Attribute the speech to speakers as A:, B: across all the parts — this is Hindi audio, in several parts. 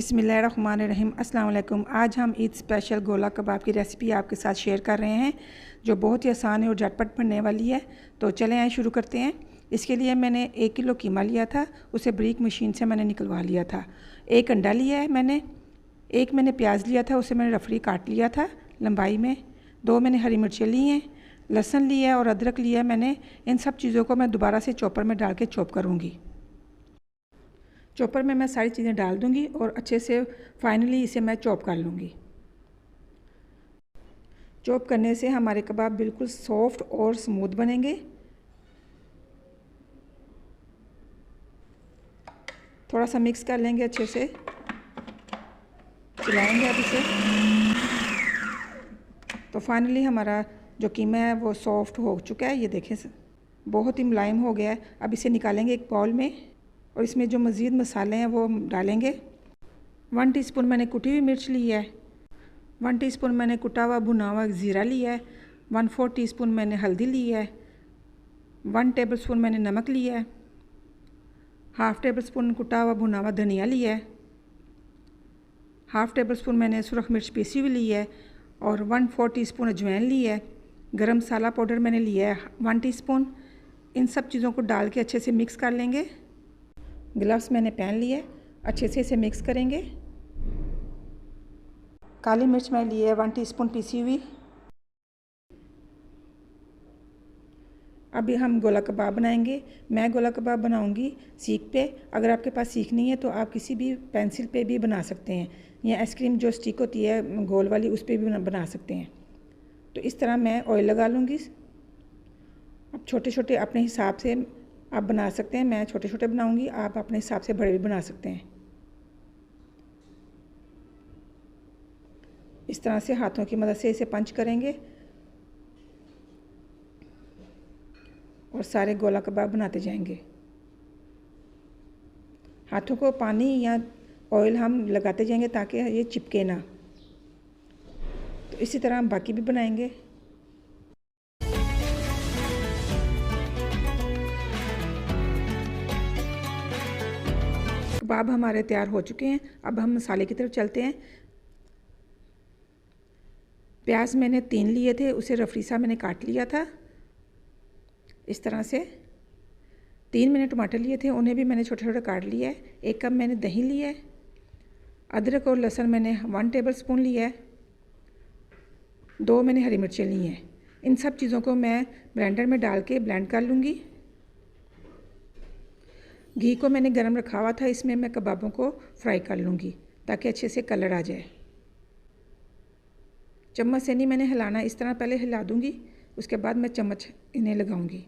A: बिस्मिल्लाहिर्रहमानिर्रहीम। अस्सलाम वालेकुम। आज हम ईद स्पेशल गोला कबाब की रेसिपी आपके साथ शेयर कर रहे हैं जो बहुत ही आसान है और झटपट बनने वाली है। तो चलें आए शुरू करते हैं। इसके लिए मैंने 1 किलो कीमा लिया था, उसे ब्रीक मशीन से मैंने निकलवा लिया था। 1 अंडा लिया है मैंने प्याज लिया था, उसे मैंने रफली काट लिया था लंबाई में। 2 मैंने हरी मिर्चें ली हैं, लहसुन लिया है और अदरक लिया है मैंने। इन सब चीज़ों को मैं दोबारा से चॉपर में डाल के चॉप करूँगी। चॉपर में मैं सारी चीज़ें डाल दूँगी और अच्छे से फाइनली इसे मैं चॉप कर लूँगी। चॉप करने से हमारे कबाब बिल्कुल सॉफ्ट और स्मूथ बनेंगे। थोड़ा सा मिक्स कर लेंगे, अच्छे से चलाएंगे अब इसे। तो फाइनली हमारा जो कीमा है वो सॉफ्ट हो चुका है, ये देखें बहुत ही मुलायम हो गया है। अब इसे निकालेंगे एक बाउल में और इसमें जो मज़ीद मसाले हैं वो डालेंगे। 1 टीस्पून मैंने कुटी हुई मिर्च ली है, 1 टीस्पून मैंने कुटा हुआ भुना हुआ ज़ीरा लिया है, 1/4 टीस्पून मैंने हल्दी ली है, 1 टेबलस्पून मैंने नमक लिया है, 1/2 टेबलस्पून कुटा हुआ भुना हुआ धनिया लिया है, 1/2 टेबलस्पून मैंने सुरख मिर्च पीसी हुई ली है और 1/4 टीस्पून अजवाइन ली है। गरम मसाला पाउडर मैंने लिया है 1 टीस्पून। इन सब चीज़ों को डाल के अच्छे से मिक्स कर लेंगे। ग्लव्स मैंने पहन लिए, अच्छे से इसे मिक्स करेंगे। काली मिर्च मैं ली है 1 टीस्पून पीसी हुई। अभी हम गोला कबाब बनाएंगे। मैं गोला कबाब बनाऊंगी सीख पे। अगर आपके पास सीख नहीं है तो आप किसी भी पेंसिल पे भी बना सकते हैं, या आइसक्रीम जो स्टिक होती है गोल वाली उस पर भी बना सकते हैं। तो इस तरह मैं ऑयल लगा लूँगी। अब छोटे छोटे अपने हिसाब से आप बना सकते हैं। मैं छोटे छोटे बनाऊंगी, आप अपने हिसाब से बड़े भी बना सकते हैं। इस तरह से हाथों की मदद से इसे पंच करेंगे और सारे गोला कबाब बनाते जाएंगे। हाथों को पानी या ऑयल हम लगाते जाएंगे ताकि ये चिपके ना। तो इसी तरह हम बाकी भी बनाएंगे। कबाब हमारे तैयार हो चुके हैं। अब हम मसाले की तरफ चलते हैं। प्याज मैंने 3 लिए थे, उसे रफली सा मैंने काट लिया था इस तरह से। 3 मैंने टमाटर लिए थे, उन्हें भी मैंने छोटे छोटे काट लिया है। 1 कप मैंने दही लिया है। अदरक और लहसुन मैंने 1 टेबलस्पून लिया है। 2 मैंने हरी मिर्चें ली हैं। इन सब चीज़ों को मैं ब्लेंडर में डाल के ब्लेंड कर लूँगी। घी को मैंने गरम रखा हुआ था, इसमें मैं कबाबों को फ्राई कर लूँगी ताकि अच्छे से कलर आ जाए। चम्मच से नहीं मैंने हिलाना, इस तरह पहले हिला दूँगी, उसके बाद मैं चम्मच इन्हें लगाऊँगी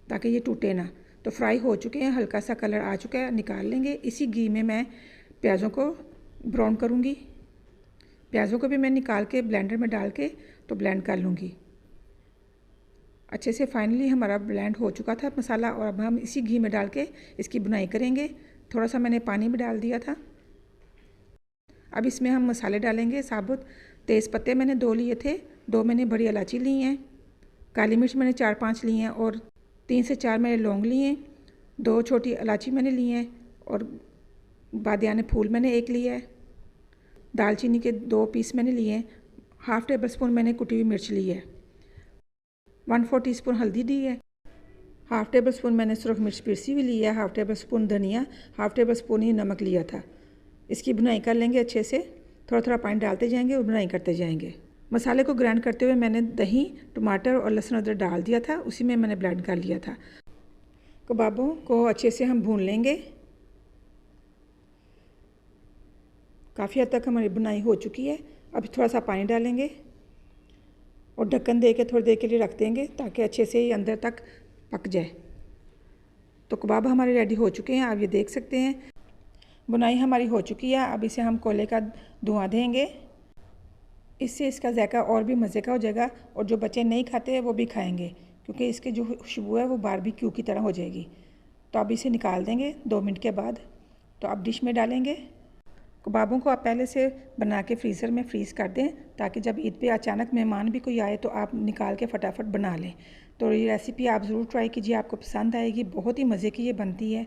A: ताकि ये टूटे ना। तो फ्राई हो चुके हैं, हल्का सा कलर आ चुका है, निकाल लेंगे। इसी घी में मैं प्याज़ों को ब्राउन करूँगी। प्याज़ों को भी मैं निकाल के ब्लेंडर में डाल के तो ब्लेंड कर लूँगी अच्छे से। फाइनली हमारा ब्लेंड हो चुका था मसाला और अब हम इसी घी में डाल के इसकी बुनाई करेंगे। थोड़ा सा मैंने पानी भी डाल दिया था। अब इसमें हम मसाले डालेंगे। साबुत तेज़ पत्ते मैंने 2 लिए थे, 2 मैंने बड़ी इलायची ली हैं, काली मिर्च मैंने 4-5 ली हैं और 3 से 4 मैंने लौंग लिए हैं, 2 छोटी इलायची मैंने ली हैं और बादियाने फूल मैंने 1 लिया है। दालचीनी के 2 पीस मैंने लिए हैं। 1/2 टेबलस्पून मैंने कुटी हुई मिर्च ली है। 1/4 टीस्पून हल्दी दी है। 1/2 टेबलस्पून मैंने सुरख मिर्च पीसी हुई ली है। 1/2 टेबलस्पून धनिया, 1/2 टेबलस्पून ही नमक लिया था। इसकी बुनाई कर लेंगे अच्छे से। थोड़ा थोड़ा पानी डालते जाएंगे और बुनाई करते जाएंगे। मसाले को ग्राइंड करते हुए मैंने दही, टमाटर और लहसुन अदरक डाल दिया था, उसी में मैंने ब्लेंड कर लिया था। कबाबों को अच्छे से हम भून लेंगे। काफ़ी हद तक हमारी बुनाई हो चुकी है। अब थोड़ा सा पानी डालेंगे और ढक्कन दे के थोड़ी देर के लिए रख देंगे ताकि अच्छे से ये अंदर तक पक जाए। तो कबाब हमारे रेडी हो चुके हैं, आप ये देख सकते हैं। बुनाई हमारी हो चुकी है। अब इसे हम कोयले का धुआं देंगे, इससे इसका जायका और भी मज़े का हो जाएगा और जो बच्चे नहीं खाते वो भी खाएंगे क्योंकि इसकी जो खुशबू है वो बारबेक्यू की तरह हो जाएगी। तो अब इसे निकाल देंगे 2 मिनट के बाद। तो अब डिश में डालेंगे। कबाबों को आप पहले से बना के फ्रीज़र में फ्रीज़ कर दें ताकि जब ईद पे अचानक मेहमान भी कोई आए तो आप निकाल के फटाफट बना लें। तो ये रेसिपी आप ज़रूर ट्राई कीजिए, आपको पसंद आएगी। बहुत ही मज़े की ये बनती है।